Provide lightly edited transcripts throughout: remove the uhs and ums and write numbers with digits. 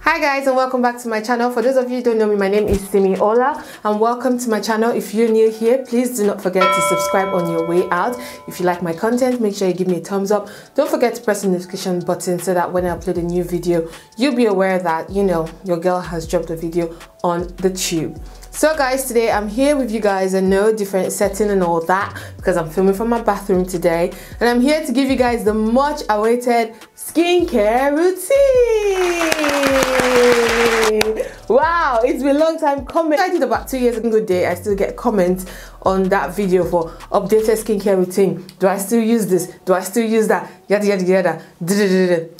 Hi guys, and welcome back to my channel. For those of you who don't know me, my name is Simi Ola and welcome to my channel. If you're new here, please do not forget to subscribe on your way out. If you like my content, make sure you give me a thumbs up. Don't forget to press the notification button so that when I upload a new video, you'll be aware that, you know, your girl has dropped a video on the tube. So guys, today I'm here with you guys in no different setting and all that because I'm filming from my bathroom today, and I'm here to give you guys the much awaited skincare routine. Wow, it's been a long time coming. I did about 2 years ago day. I still get comments on that video for updated skincare routine. Do I still use this? Do I still use that? Yada yada yada.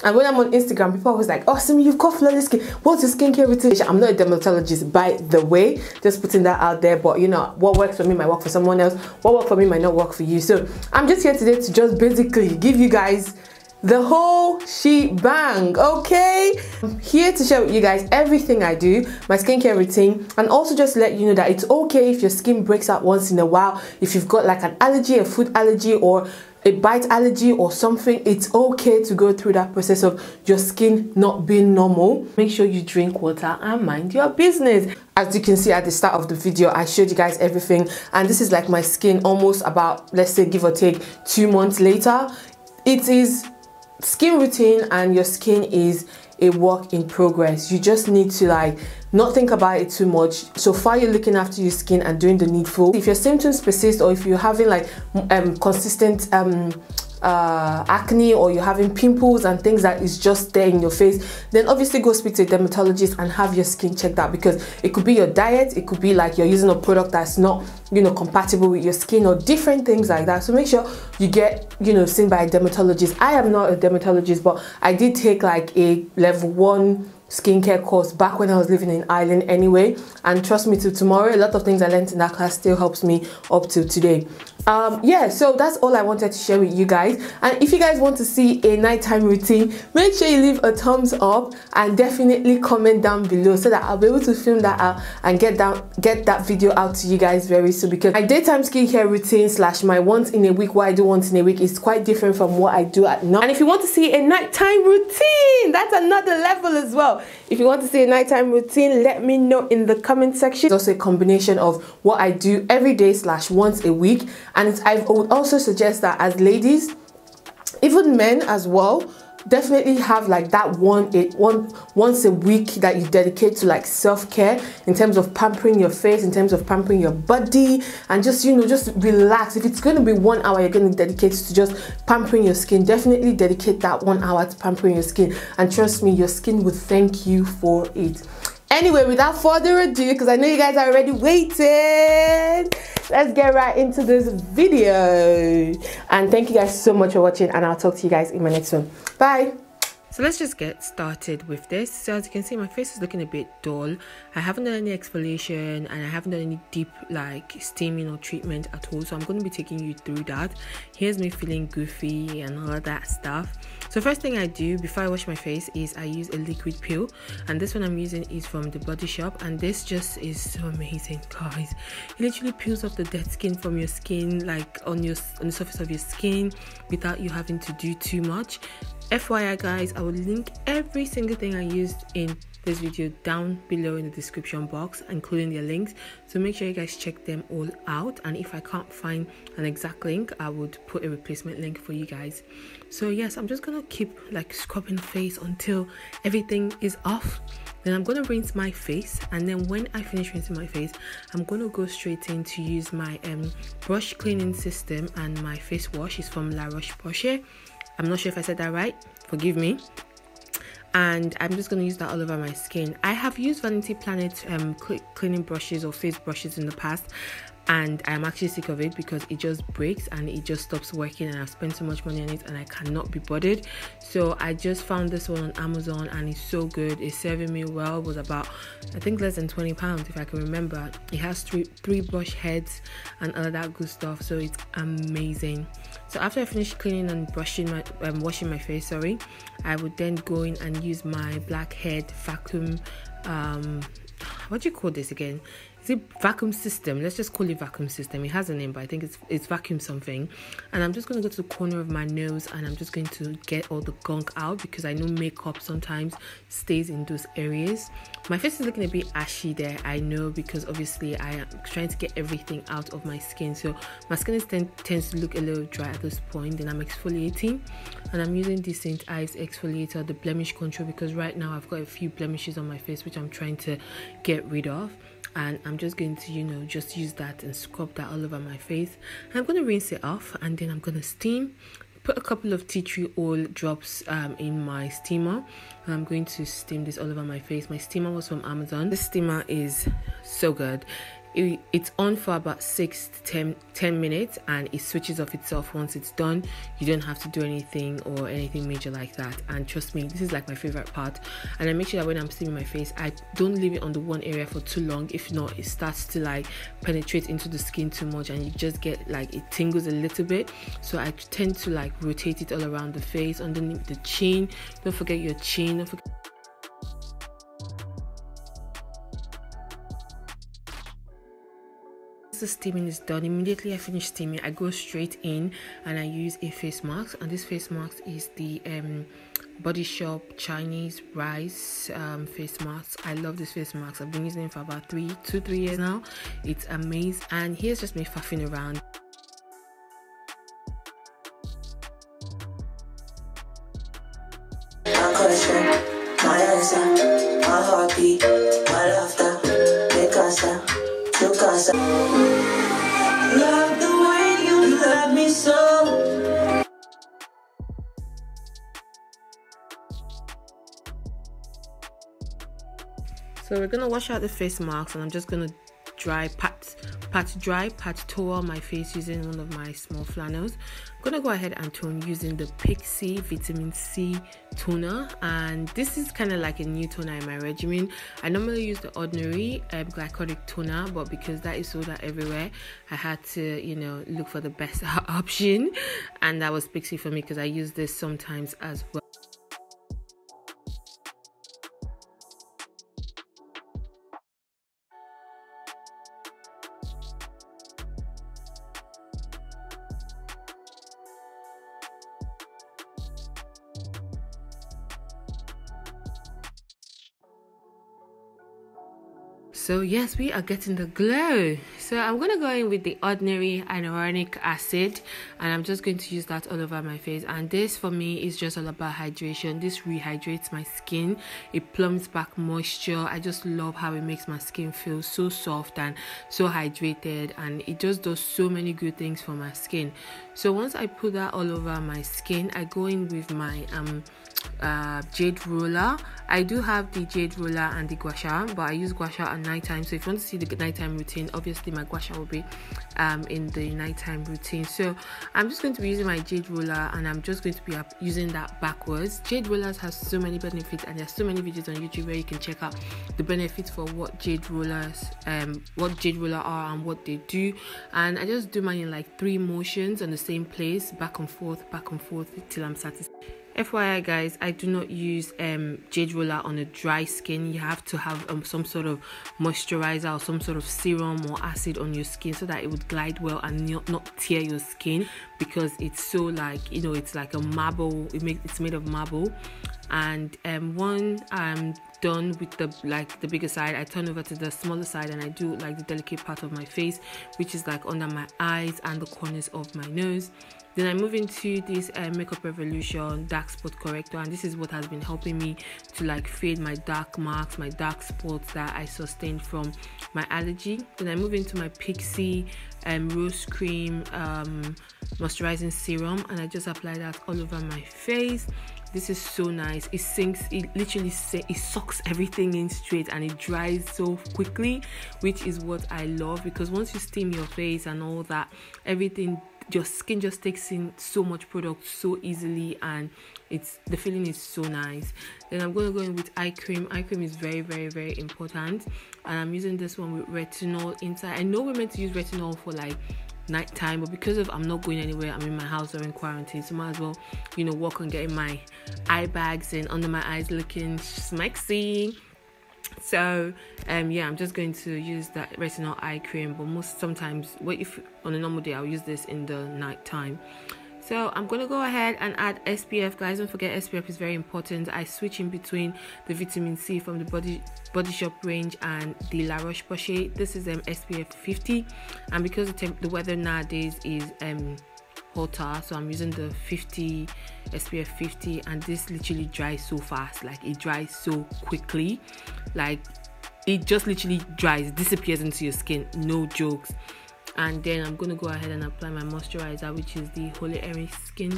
And when I'm on Instagram, people are always like, oh Simi, you've got flawless skin. What's your skincare routine? I'm not a dermatologist, by the way. Just putting that out there, but you know, what works for me might work for someone else. What works for me might not work for you. So I'm just here today to just basically give you guys the whole shebang, okay? I'm here to share with you guys everything I do, my skincare routine, and also just let you know that it's okay if your skin breaks out once in a while. If you've got like an allergy, a food allergy, or a bite allergy or something, it's okay to go through that process of your skin not being normal. Make sure you drink water and mind your business. As you can see at the start of the video, I showed you guys everything, and this is like my skin almost about, let's say, give or take 2 months later. It is skin routine, and your skin is a work in progress. You just need to like not think about it too much. So far you're looking after your skin and doing the needful. If your symptoms persist, or if you're having like consistent acne, or you're having pimples and things that is just there in your face, then obviously go speak to a dermatologist and have your skin checked out, because it could be your diet, it could be like you're using a product that's not, you know, compatible with your skin, or different things like that. So make sure you get, you know, seen by a dermatologist. I am not a dermatologist, but I did take like a level 1 skincare course back when I was living in Ireland anyway, and trust me, till tomorrow a lot of things I learned in that class still helps me up till today. Yeah, so that's all I wanted to share with you guys. And if you guys want to see a nighttime routine, make sure you leave a thumbs up and definitely comment down below so that I'll be able to film that out and get that video out to you guys very soon, because my daytime skincare routine slash my once in a week, what I do once in a week, is quite different from what I do at night. And if you want to see a nighttime routine, that's another level as well. If you want to see a nighttime routine, let me know in the comment section. It's also a combination of what I do every day slash once a week, and I would also suggest that as ladies, even men as well, definitely have like that once a week that you dedicate to like self-care, in terms of pampering your face, in terms of pampering your body, and just, you know, just relax. If it's going to be 1 hour you're going to dedicate to just pampering your skin, definitely dedicate that 1 hour to pampering your skin, and trust me, your skin will thank you for it. Anyway, without further ado, because I know you guys are already waiting, let's get right into this video. And thank you guys so much for watching, and I'll talk to you guys in my next one. Bye. So let's just get started with this. So as you can see, my face is looking a bit dull. I haven't done any exfoliation, and I haven't done any deep like steaming or treatment at all, so I'm going to be taking you through that. Here's me feeling goofy and all of that stuff. So first thing I do before I wash my face is I use a liquid peel, and this one I'm using is from the Body Shop, and this just is so amazing, guys. It literally peels off the dead skin from your skin, like on the surface of your skin, without you having to do too much. FYI guys, I will link every single thing I used in this video down below in the description box, including their links, so make sure you guys check them all out. And if I can't find an exact link, I would put a replacement link for you guys. So yes, I'm just gonna keep like scrubbing the face until everything is off. Then I'm gonna rinse my face, and then when I finish rinsing my face, I'm gonna go straight in to use my brush cleaning system, and my face wash is from La Roche-Posay. I'm not sure if I said that right, forgive me. And I'm just going to use that all over my skin. I have used Vanity Planet cleaning brushes or face brushes in the past, and I'm actually sick of it because it just breaks and it just stops working, and I've spent so much money on it and I cannot be bothered. So I just found this one on Amazon, and it's so good. It's serving me well. It was about, I think, less than £20 if I can remember. It has three brush heads and all that good stuff, so it's amazing. So after I finish cleaning and brushing my washing my face, sorry, I would then go in and use my blackhead vacuum what do you call this again? Is it vacuum system? Let's just call it vacuum system. It has a name, but I think it's vacuum something. And I'm just going to go to the corner of my nose and I'm just going to get all the gunk out, because I know makeup sometimes stays in those areas. My face is looking a bit ashy there, I know, because obviously I am trying to get everything out of my skin. So my skin tends to look a little dry at this point. Then I'm exfoliating, and I'm using the St. Ives exfoliator, the blemish control, because right now I've got a few blemishes on my face which I'm trying to get rid of. And I'm just going to, you know, just use that and scrub that all over my face. And I'm going to rinse it off, and then I'm going to steam. Put a couple of tea tree oil drops in my steamer, and I'm going to steam this all over my face. My steamer was from Amazon. This steamer is so good. It's on for about 6 to 10 minutes, and it switches off itself once it's done. You don't have to do anything or anything major like that. And trust me, this is like my favorite part. And I make sure that when I'm steaming my face, I don't leave it on the one area for too long. If not, it starts to like penetrate into the skin too much, and you just get like, it tingles a little bit. So I tend to like rotate it all around the face, underneath the chin. Don't forget your chin. Don't forget. The steaming is done, immediately I finish steaming, I go straight in and I use a face mask. And this face mask is the Body Shop Chinese rice face mask. I love this face mask. I've been using it for about 3 years now. It's amazing. And here's just me faffing around. My answer, my heartbeat, my laughter, love the way you love me so. So we're gonna wash out the face mask, and I'm just gonna pat towel my face using one of my small flannels. I'm gonna go ahead and tone using the Pixi Vitamin C toner, and this is kind of like a new toner in my regimen. I normally use the ordinary glycolic toner, but because that is sold out everywhere, I had to, you know, look for the best option, and that was Pixi for me, because I use this sometimes as well. So yes, we are getting the glow. So I'm going to go in with the ordinary hyaluronic acid, and I'm just going to use that all over my face. And this for me is just all about hydration. This rehydrates my skin. It plumps back moisture. I just love how it makes my skin feel so soft and so hydrated, and it just does so many good things for my skin. So once I put that all over my skin, I go in with my jade roller. I do have the jade roller and the gua sha, but I use gua sha at nighttime. So if you want to see the nighttime routine, obviously my gua sha will be in the nighttime routine. So I'm just going to be using my jade roller, and I'm just going to be using that backwards. Jade rollers has so many benefits, and there's so many videos on YouTube where you can check out the benefits for what jade rollers are and what they do. And I just do mine in like 3 motions on the same place, back and forth till I'm satisfied. FYI guys, I do not use jade roller on a dry skin. You have to have some sort of moisturizer or some sort of serum or acid on your skin so that it would glide well and not tear your skin, because it's so like, you know, it's like a marble. It's made of marble. And when I'm done with the bigger side, I turn over to the smaller side and I do like the delicate part of my face, which is like under my eyes and the corners of my nose. Then I move into this Makeup Revolution dark spot corrector, and this is what has been helping me to like fade my dark marks, my dark spots that I sustained from my allergy. Then I move into my Pixi Rose Cream moisturizing serum, and I just apply that all over my face. This is so nice. It sinks, it literally it sucks everything in straight, and it dries so quickly, which is what I love, because once you steam your face and all that, everything, your skin just takes in so much product so easily, and the feeling is so nice. Then I'm going to go in with eye cream. Eye cream is very, very, very important, and I'm using this one with retinol inside. I know we're meant to use retinol for like nighttime, but because of I'm not going anywhere, I'm in my house during quarantine, so might as well, you know, work on getting my eye bags and under my eyes looking smexy. So yeah, I'm just going to use that Retinol Eye Cream, but sometimes, if on a normal day, I'll use this in the night time. So I'm going to go ahead and add SPF. Guys, don't forget SPF is very important. I switch in between the vitamin C from the Body Shop range and the La Roche-Posay. This is SPF 50, and because the weather nowadays is hotter, so I'm using the 50 SPF 50, and this literally dries so fast. Like, it dries so quickly, like it just literally dries, disappears into your skin, no jokes. And then I'm gonna go ahead and apply my moisturizer, which is the Holy Erin Skin.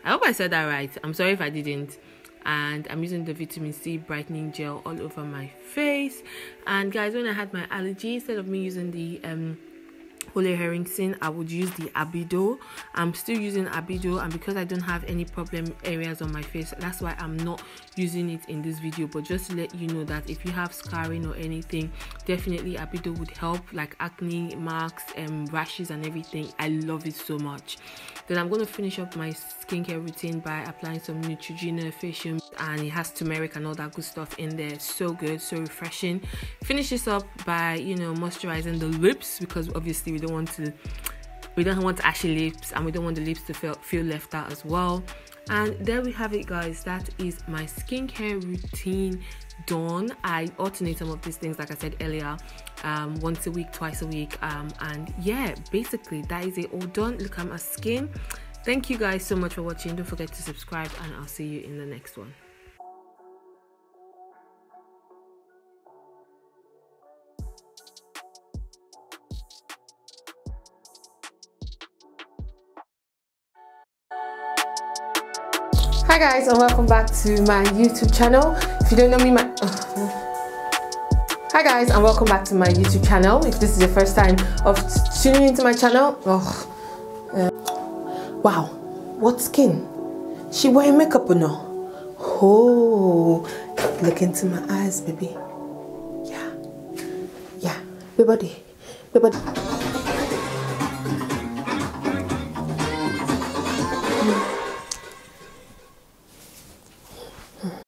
I hope I said that right. I'm sorry if I didn't. And I'm using the vitamin C brightening gel all over my face. And guys, when I had my allergy, instead of me using the Holy Erin Skin, I would use the abido. I'm still using abido, and because I don't have any problem areas on my face, that's why I'm not using it in this video. But just to let you know that if you have scarring or anything, definitely abido would help, like acne marks and rashes and everything. I love it so much. Then I'm going to finish up my skincare routine by applying some Neutrogena facial, and it has turmeric and all that good stuff in there. So good, so refreshing. Finish this up by, you know, moisturizing the lips, because obviously we don't want ashy lips, and we don't want the lips to feel left out as well. And there we have it, guys. That is my skincare routine done. I alternate some of these things, like I said earlier, once a week, twice a week, and yeah, basically that is it all done. Look at my skin. Thank you guys so much for watching. Don't forget to subscribe, and I'll see you in the next one. Hi guys, and welcome back to my YouTube channel. If you don't know me, Hi guys, and welcome back to my YouTube channel. If this is your first time of tuning into my channel, wow, what skin? She wearing makeup or no? Oh, look into my eyes, baby. Yeah, baby body.